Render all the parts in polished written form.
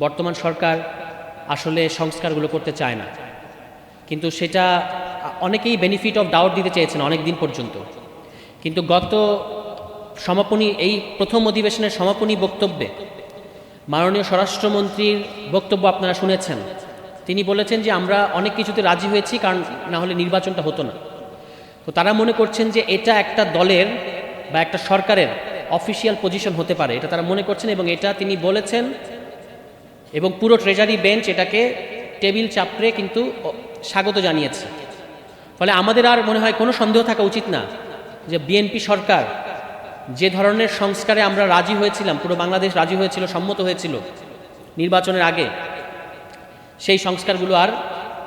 বর্তমান সরকার আসলে সংস্কারগুলো করতে চায় না, কিন্তু সেটা অনেকেই বেনিফিট অফ ডাউট দিতে চেয়েছেন অনেক দিন পর্যন্ত। কিন্তু গত সমাপনী এই প্রথম অধিবেশনের সমাপনী বক্তব্যে মাননীয় স্বরাষ্ট্রমন্ত্রীর বক্তব্য আপনারা শুনেছেন। তিনি বলেছেন যে আমরা অনেক কিছুতে রাজি হয়েছি, কারণ না হলে নির্বাচনটা হতো না। তো তারা মনে করছেন যে এটা একটা দলের বা একটা সরকারের অফিসিয়াল পজিশন হতে পারে, এটা তারা মনে করছেন, এবং এটা তিনি বলেছেন এবং পুরো ট্রেজারি বেঞ্চ এটাকে টেবিল চাপড়ে কিন্তু স্বাগত জানিয়েছে। ফলে আমাদের আর মনে হয় কোনো সন্দেহ থাকা উচিত না যে বিএনপি সরকার যে ধরনের সংস্কারে আমরা রাজি হয়েছিলাম, পুরো বাংলাদেশ রাজি হয়েছিল, সম্মত হয়েছিল নির্বাচনের আগে, সেই সংস্কারগুলো আর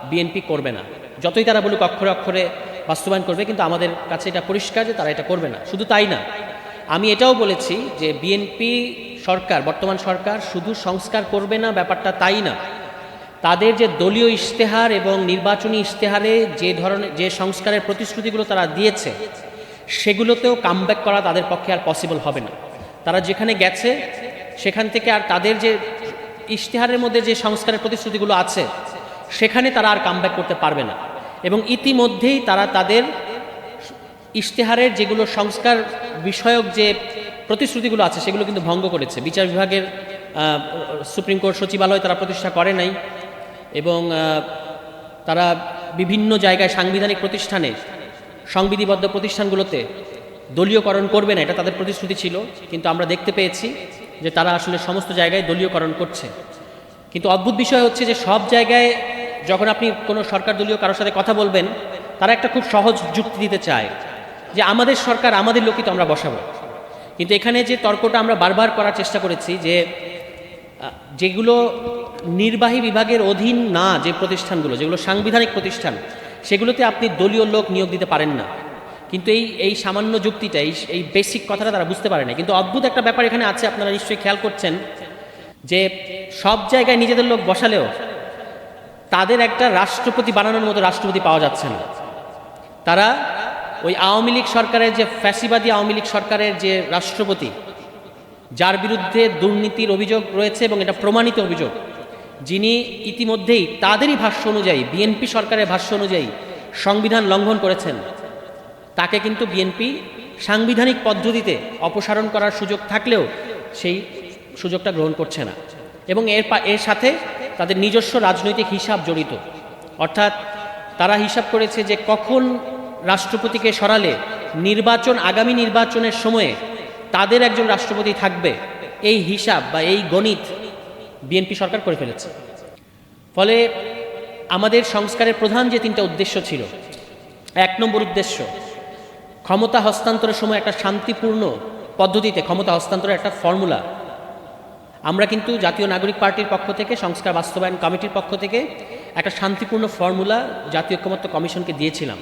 বিএনপি করবে না। যতই তারা বলুক অক্ষরে অক্ষরে বাস্তবায়ন করবে, কিন্তু আমাদের কাছে এটা পরিষ্কার যে তারা এটা করবে না। শুধু তাই না, আমি এটাও বলেছি যে বিএনপি সরকার, বর্তমান সরকার শুধু সংস্কার করবে না ব্যাপারটা তাই না, তাদের যে দলীয় ইশতেহার এবং নির্বাচনী ইশতেহারে যে সংস্কারের প্রতিশ্রুতিগুলো তারা দিয়েছে, সেগুলোতেও কামব্যাক করা তাদের পক্ষে আর পসিবল হবে না। তারা যেখানে গেছে সেখান থেকে আর তাদের যে ইশতেহারের মধ্যে যে সংস্কারের প্রতিশ্রুতিগুলো আছে সেখানে তারা আর কামব্যাক করতে পারবে না। এবং ইতিমধ্যেই তারা তাদের ইশতেহারের যেগুলো সংস্কার বিষয়ক যে প্রতিশ্রুতিগুলো আছে সেগুলো কিন্তু ভঙ্গ করেছে। বিচার বিভাগের সুপ্রিম কোর্ট সচিবালয় তারা প্রতিষ্ঠা করে নাই, এবং তারা বিভিন্ন জায়গায় সাংবিধানিক প্রতিষ্ঠানে, সংবিধিবদ্ধ প্রতিষ্ঠানগুলোতে দলীয়করণ করবে না, এটা তাদের প্রতিশ্রুতি ছিল। কিন্তু আমরা দেখতে পেয়েছি যে তারা আসলে সমস্ত জায়গায় দলীয়করণ করছে। কিন্তু অদ্ভুত বিষয় হচ্ছে যে সব জায়গায় যখন আপনি কোনো সরকার দলীয় কারোর সাথে কথা বলবেন, তারা একটা খুব সহজ যুক্তি দিতে চায় যে আমাদের সরকার, আমাদের লোকই তো আমরা বসাবো। কিন্তু এখানে যে তর্কটা আমরা বারবার করার চেষ্টা করেছি যে যেগুলো নির্বাহী বিভাগের অধীন না, যে প্রতিষ্ঠানগুলো যেগুলো সাংবিধানিক প্রতিষ্ঠান, সেগুলোতে আপনি দলীয় লোক নিয়োগ দিতে পারেন না। কিন্তু এই সামান্য যুক্তিটা, এই বেসিক কথাটা তারা বুঝতে পারে না। কিন্তু অদ্ভুত একটা ব্যাপার এখানে আছে, আপনারা নিশ্চয়ই খেয়াল করছেন যে সব জায়গায় নিজেদের লোক বসালেও তাদের একটা রাষ্ট্রপতি বানানোর মতো রাষ্ট্রপতি পাওয়া যাচ্ছে না। তারা ওই আওয়ামী লীগ সরকারের, যে ফ্যাসিবাদী আওয়ামী লীগ সরকারের যে রাষ্ট্রপতি, যার বিরুদ্ধে দুর্নীতির অভিযোগ রয়েছে এবং এটা প্রমাণিত অভিযোগ, যিনি ইতিমধ্যেই তাদেরই ভাষ্য অনুযায়ী, বিএনপি সরকারের ভাষ্য অনুযায়ী সংবিধান লঙ্ঘন করেছেন, তাকে কিন্তু বিএনপি সাংবিধানিক পদ্ধতিতে অপসারণ করার সুযোগ থাকলেও সেই সুযোগটা গ্রহণ করছে না। এবং এর সাথে তাদের নিজস্ব রাজনৈতিক হিসাব জড়িত। অর্থাৎ তারা হিসাব করেছে যে কখন রাষ্ট্রপতিকে সরালে আগামী নির্বাচনের সময়ে তাদের একজন রাষ্ট্রপতি থাকবে, এই হিসাব বা এই গণিত বিএনপি সরকার করে ফেলেছে। ফলে আমাদের সংস্কারের প্রধান যে তিনটা উদ্দেশ্য ছিল, 1 নম্বর উদ্দেশ্য, ক্ষমতা হস্তান্তরের সময় একটা শান্তিপূর্ণ পদ্ধতিতে ক্ষমতা হস্তান্তরের একটা ফর্মুলা। আমরা কিন্তু জাতীয় নাগরিক পার্টির পক্ষ থেকে, সংস্কার বাস্তবায়ন কমিটির পক্ষ থেকে একটা শান্তিপূর্ণ ফর্মুলা জাতীয় ঐকমত্য কমিশনকে দিয়েছিলাম,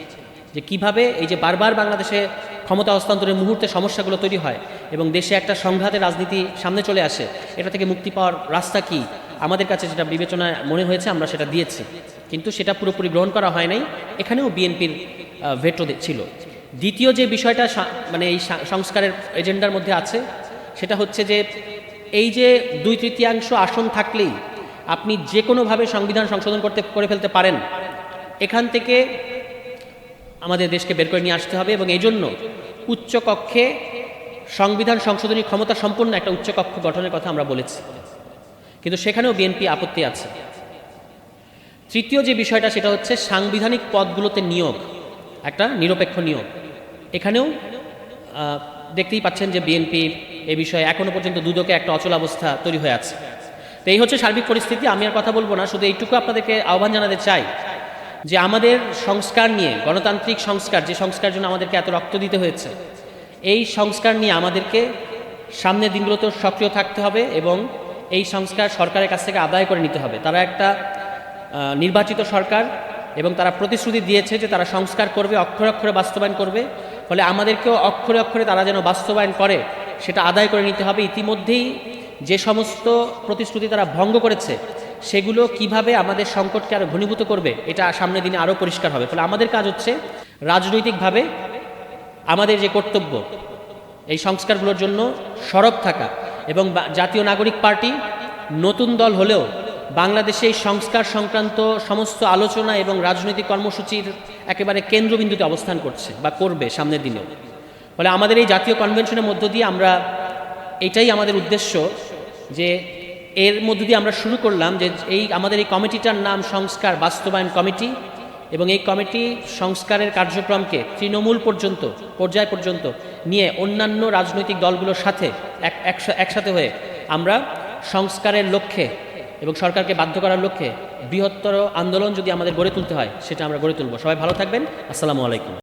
যে কিভাবে এই যে বারবার বাংলাদেশে ক্ষমতা হস্তান্তরের মুহূর্তে সমস্যাগুলো তৈরি হয় এবং দেশে একটা সংঘাতের রাজনীতি সামনে চলে আসে, এটা থেকে মুক্তি পাওয়ার রাস্তা কি, আমাদের কাছে যেটা বিবেচনায় মনে হয়েছে আমরা সেটা দিয়েছি। কিন্তু সেটা পুরোপুরি গ্রহণ করা হয় নাই, এখানেও বিএনপির ভেটো ছিল। দ্বিতীয় যে বিষয়টা মানে এই সংস্কারের এজেন্ডার মধ্যে আছে, সেটা হচ্ছে যে এই যে 2/3 আসন থাকলেই আপনি যে কোনোভাবে সংবিধান সংশোধন করে ফেলতে পারেন, এখান থেকে আমাদের দেশকে বের করে নিয়ে আসতে হবে। এবং এই জন্য উচ্চকক্ষে সংবিধান সংশোধনী ক্ষমতা সম্পন্ন একটা উচ্চকক্ষ গঠনের কথা আমরা বলেছি, কিন্তু সেখানেও বিএনপি আপত্তি আছে। তৃতীয় যে বিষয়টা, সেটা হচ্ছে সাংবিধানিক পদগুলোতে নিয়োগ, একটা নিরপেক্ষ নিয়োগ। এখানেও দেখতেই পাচ্ছেন যে বিএনপি এ বিষয়ে এখনো পর্যন্ত দুদকে একটা অচল অবস্থা তৈরি হয়ে আছে। তো এই হচ্ছে সার্বিক পরিস্থিতি। আমি আর কথা বলবো না, শুধু এইটুকু আপনাদেরকে আহ্বান জানাতে চাই যে আমাদের সংস্কার নিয়ে, গণতান্ত্রিক সংস্কার, যে সংস্কার জন্য আমাদেরকে এত রক্ত দিতে হয়েছে, এই সংস্কার নিয়ে আমাদেরকে সামনের দিনগুলোতেও সক্রিয় থাকতে হবে এবং এই সংস্কার সরকারের কাছ থেকে আদায় করে নিতে হবে। তারা একটা নির্বাচিত সরকার এবং তারা প্রতিশ্রুতি দিয়েছে যে তারা সংস্কার করবে, অক্ষরে অক্ষরে বাস্তবায়ন করবে। ফলে আমাদেরকেও অক্ষরে অক্ষরে তারা যেন বাস্তবায়ন করে সেটা আদায় করে নিতে হবে। ইতিমধ্যেই যে সমস্ত প্রতিশ্রুতি তারা ভঙ্গ করেছে, সেগুলো কিভাবে আমাদের সংকটকে আরও ঘনীভূত করবে, এটা সামনের দিনে আরও পরিষ্কার হবে। ফলে আমাদের কাজ হচ্ছে রাজনৈতিকভাবে আমাদের যে কর্তব্য, এই সংস্কারগুলোর জন্য সরব থাকা। এবং জাতীয় নাগরিক পার্টি নতুন দল হলেও বাংলাদেশে এই সংস্কার সংক্রান্ত সমস্ত আলোচনা এবং রাজনৈতিক কর্মসূচির একেবারে কেন্দ্রবিন্দুতে অবস্থান করছে বা করবে সামনের দিনেও। ফলে আমাদের এই জাতীয় কনভেনশনের মধ্য দিয়ে আমরা, এটাই আমাদের উদ্দেশ্য, যে এর মধ্য দিয়ে আমরা শুরু করলাম যে আমাদের এই কমিটিটার নাম সংস্কার বাস্তবায়ন কমিটি, এবং এই কমিটি সংস্কারের কার্যক্রমকে তৃণমূল পর্যায় পর্যন্ত নিয়ে অন্যান্য রাজনৈতিক দলগুলোর সাথে একসাথে হয়ে আমরা সংস্কারের লক্ষ্যে এবং সরকারকে বাধ্য করার লক্ষ্যে বৃহত্তর আন্দোলন যদি আমাদের গড়ে তুলতে হয় সেটা আমরা গড়ে তুলব। সবাই ভালো থাকবেন। আসসালামু আলাইকুম।